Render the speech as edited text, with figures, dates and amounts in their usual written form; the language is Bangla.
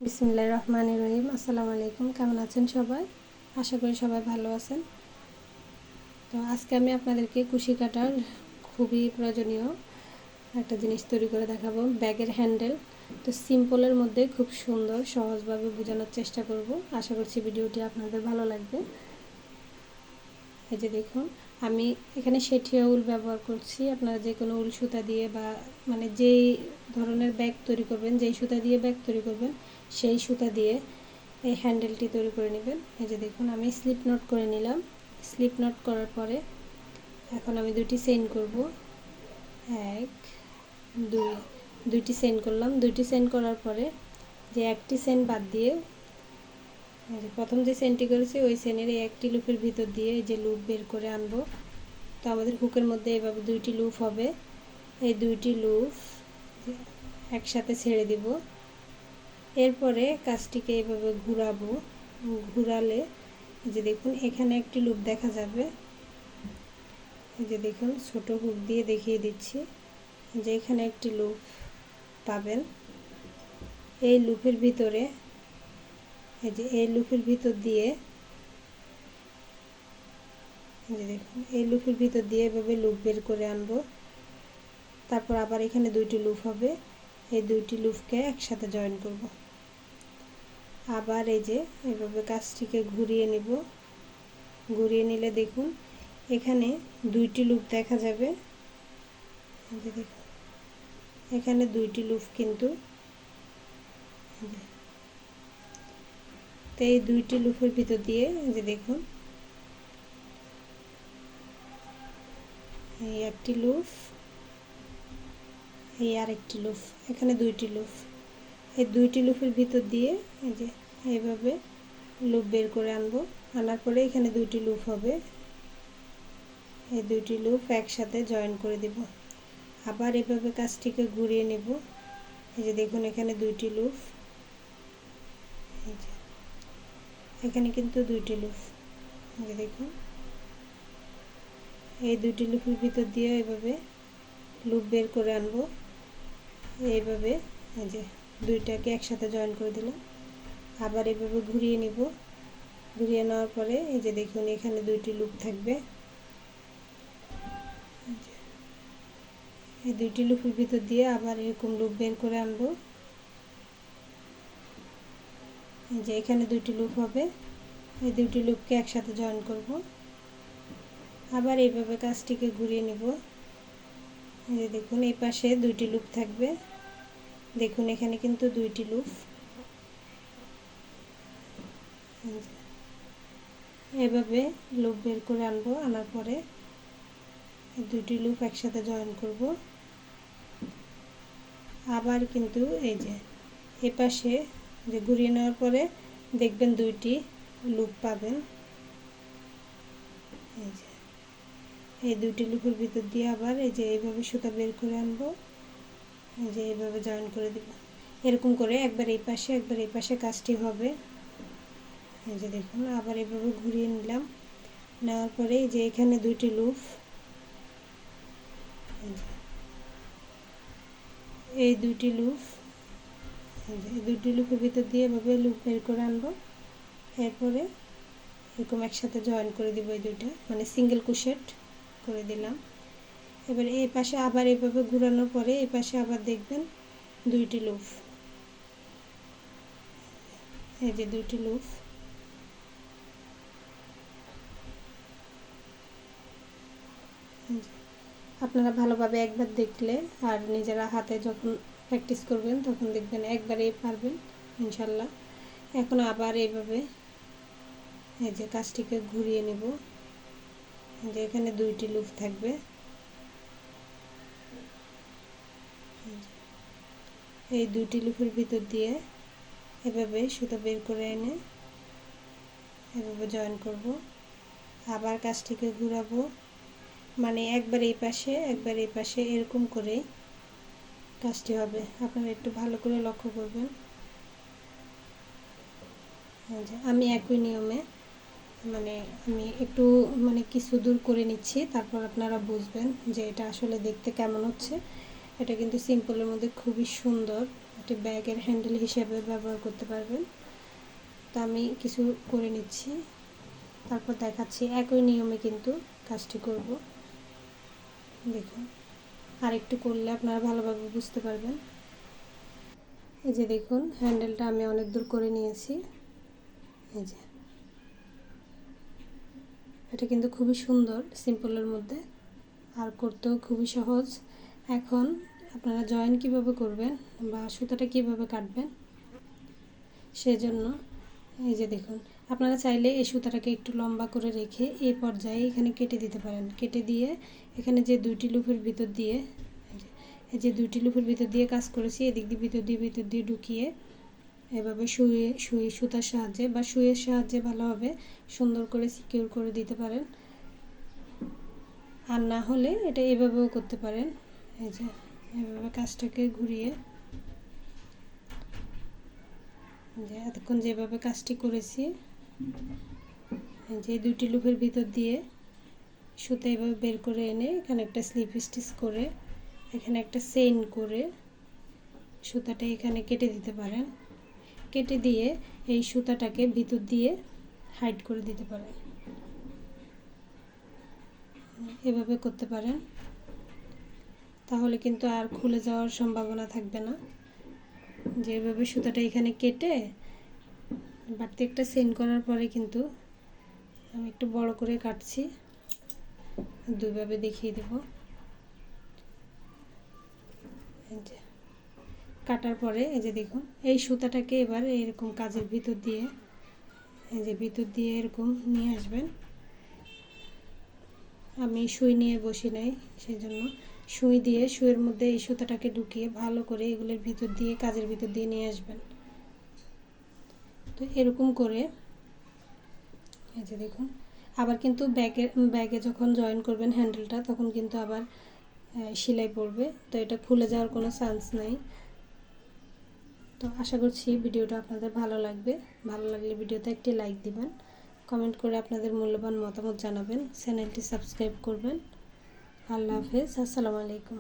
বিসমিল্লাহির রহমানির রহিম। আসসালামু আলাইকুম। কেমন আছেন সবাই? আশা করি সবাই ভালো আছেন। তো আজকে আমি আপনাদেরকে কুশি কাটার খুবই প্রয়োজনীয় একটা জিনিস তৈরি করে দেখাবো, ব্যাগের হ্যান্ডেল। তো সিম্পলের মধ্যে খুব সুন্দর সহজভাবে বোঝানোর চেষ্টা করব। আশা করছি ভিডিওটি আপনাদের ভালো লাগবে। এই যে দেখুন, আমি এখানে সেঠিয়া উল ব্যবহার করছি। আপনারা যে কোনো উল সুতা দিয়ে বা যেই ধরনের ব্যাগ তৈরি করবেন, যেই সুতা দিয়ে ব্যাগ তৈরি করবেন সেই সুতা দিয়ে এই হ্যান্ডেলটি তৈরি করে নেবেন। এই যে দেখুন, আমি স্লিপ নট করে নিলাম। স্লিপ নট করার পরে এখন আমি দুটি চেইন করব। এক, দুইটি চেইন করলাম। দুইটি চেইন করার পরে যে একটি চেইন বাদ দিয়ে প্রথম যে চেইনটি করেছি ওই চেইনের এই একটি লুপের ভিতর দিয়ে এই যে লুপ বের করে আনবো। তো আমাদের হুকের মধ্যে এভাবে দুইটি লুপ হবে। এই দুইটি লুপ একসাথে ছেড়ে দিব। এরপরে কাজটিকে এভাবে ঘোরাবো। ঘোরালে যে দেখুন এখানে একটি লুপ দেখা যাবে। এই যে দেখুন, ছোট হুক দিয়ে দেখিয়ে দিচ্ছি যে এখানে একটি লুপ পাবেন। এই লুপের ভিতরে এই লুপের ভিতর দিয়ে দেখুন, এই লুপের ভিতর দিয়ে এভাবে লুপ বের করে আনবো। তারপর আবার এখানে দুইটি লুপ হবে। এই দুইটি লুপকে একসাথে জয়েন করব। আবার এই যে এভাবে কাজটিকে ঘুরিয়ে নিব। ঘুরিয়ে নিলে দেখুন এখানে দুইটি লুপ দেখা যাবে। এই যে দেখুন, এখানে দুইটি লুপ কিন্তু। তো এই দুইটি লুপের ভিতর দিয়ে যে দেখুন এই একটি লুপ, এই আরেকটি লুপ, এখানে দুইটি লুপ। এই দুইটি লুপের ভিতর দিয়ে এই যে এইভাবে লুপ বের করে আনবো। আনার পরে এখানে দুইটি লুপ হবে। এই দুইটি লুপ একসাথে জয়েন করে দিব। আবার এভাবে কাজটিকে ঘুরিয়ে নেব। এই যে দেখুন এখানে দুইটি লুপ, এই যে এখানে কিন্তু দুইটি লুপ। এই যে দেখুন এই দুইটি লুপের ভিতর দিয়ে এভাবে লুপ বের করে আনবো। এইভাবে এই যে দুইটাকে একসাথে জয়েন করে দিলাম। আবার এভাবে ঘুরিয়ে নিব। ঘুরিয়ে নেওয়ার পরে এই যে দেখুন এখানে দুইটি লুপ থাকবে। এই দুইটি লুপের ভিতর দিয়ে আবার এরকম লুপ বের করে আনবো। এই যে এখানে দুইটি লুপ হবে। এই দুইটি লুপকে একসাথে জয়েন করব। আবার এইভাবে কাজটিকে ঘুরিয়ে নিব। এই যে দেখুন এই পাশে দুইটি লুপ থাকবে। দেখুন এখানে কিন্তু দুইটি লুপ। এভাবে লুপ বের করে আনবো। আনার পরে দুইটি লুপ একসাথে জয়েন করব। আবার কিন্তু এই যে এ পাশে যে ঘুরিয়ে নেওয়ার পরে দেখবেন দুইটি লুপ পাবেন। এই যে এই দুইটি লুপের ভিতর দিয়ে আবার এই যে এইভাবে সুতা বের করে আনবো। এই যে এইভাবে জয়েন করে দিব। এরকম করে একবার এই পাশে একবার এই পাশে কাজটি হবে। এই যে দেখুন আবার এইভাবে ঘুরিয়ে নিলাম। নেওয়ার পরে এই যে এখানে দুইটি লুপ, এই দুইটি লুপ, এই দুইটি লুপের ভিতর দিয়ে এভাবে লুপ বের করে আনবো। এরপরে এরকম একসাথে জয়েন করে দিব। এই দুইটা সিঙ্গেল কুশেট করে দিলাম। এবার এই পাশে আবার এইভাবে ঘোরানোর পরে এই পাশে আবার দেখবেন দুইটি লুপ। এই যে দুইটি লুপ। আপনারা ভালোভাবে একবার দেখলে আর নিজেরা হাতে যখন প্র্যাকটিস করবেন তখন দেখবেন একবারেই পারবেন ইনশাল্লাহ। এখন আবার এইভাবে এই যে কাজটিকে ঘুরিয়ে নেব। যে এখানে দুইটি লুপ থাকবে। এই দুইটি লুপের ভিতর দিয়ে এভাবে সুতা বের করে এনে এভাবে জয়েন করব। আবার কাজটিকে ঘোরাবো, একবার এই পাশে একবার এই পাশে এরকম করে কাজটি হবে। আপনারা একটু ভালো করে লক্ষ্য করবেন। আমি একই নিয়মে আমি একটু কিছু দূর করে নিচ্ছি, তারপর আপনারা বুঝবেন যে এটা আসলে দেখতে কেমন হচ্ছে। এটা কিন্তু সিম্পলের মধ্যে খুবই সুন্দর একটি ব্যাগের হ্যান্ডেল হিসেবে ব্যবহার করতে পারবেন। তো আমি কিছু করে নিচ্ছি, তারপর দেখাচ্ছি। একই নিয়মে কিন্তু কাজটি করব। দেখুন, আর একটু করলে আপনারা ভালোভাবে বুঝতে পারবেন। এই যে দেখুন, হ্যান্ডেলটা আমি অনেক দূর করে নিয়েছি। এই যে, এটা কিন্তু খুবই সুন্দর, সিম্পলের মধ্যে, আর করতেও খুবই সহজ। এখন আপনারা জয়েন কিভাবে করবেন বা সুতাটা কিভাবে কাটবেন, সেজন্য এই যে দেখুন, আপনারা চাইলে এই সুতাটাকে একটু লম্বা করে রেখে এই পর্যায়ে এখানে কেটে দিতে পারেন। কেটে দিয়ে এখানে যে দুইটি লুপের ভিতর দিয়ে, এই যে দুইটি লুপের ভিতর দিয়ে কাজ করেছি, এদিক দিয়ে ভিতর দিয়ে ঢুকিয়ে এভাবে শুয়ে সুতার সাহায্যে বা সুইয়ের সাহায্যে ভালোভাবে সুন্দর করে সিকিউর করে দিতে পারেন। আর না হলে এটা এভাবেও করতে পারেন। এই যে এভাবে কাজটাকে ঘুরিয়ে, যে এতক্ষণ যেভাবে কাজটি করেছি, যে দুইটি লুপের ভিতর দিয়ে সুতা এভাবে বের করে এনে এখানে একটা স্লিপ স্টিচ করে এখানে একটা চেইন করে সুতাটা এখানে কেটে দিতে পারেন। কেটে দিয়ে এই সুতাটাকে ভিতর দিয়ে হাইড করে দিতে পারেন। এভাবে করতে পারেন, তাহলে কিন্তু আর খুলে যাওয়ার সম্ভাবনা থাকবে না। যেভাবে সুতাটা এখানে কেটে বাড়তি একটা চেইন করার পরে কিন্তু আমি একটু বড় করে কাটছি, দুইভাবে দেখিয়ে দেব। এই যে কাটার পরে এই যে দেখুন, এই সুতাটাকে এবার এরকম কাজের ভিতর দিয়ে, এই যে ভিতর দিয়ে এরকম নিয়ে আসবেন। আমি সুই নিয়ে বসি নাই, সেই জন্য সুই দিয়ে সুইয়ের মধ্যে এই সুতাটাকে ঢুকিয়ে ভালো করে এগুলোর ভিতর দিয়ে কাজের ভিতর দিয়ে নিয়ে আসবেন। তো এরকম করে এই যে দেখুন, আবার কিন্তু ব্যাগে যখন জয়েন করবেন হ্যান্ডেলটা, তখন কিন্তু আবার সেলাই পড়বে, তো এটা খুলে যাওয়ার কোনো চান্স নাই। তো আশা করছি ভিডিওটা আপনাদের ভালো লাগবে। ভালো লাগলে ভিডিওতে একটি লাইক দিবেন, কমেন্ট করে আপনাদের মূল্যবান মতামত জানাবেন, চ্যানেলটি সাবস্ক্রাইব করবেন। আল্লাহ হাফেজ, আসসালামু আলাইকুম।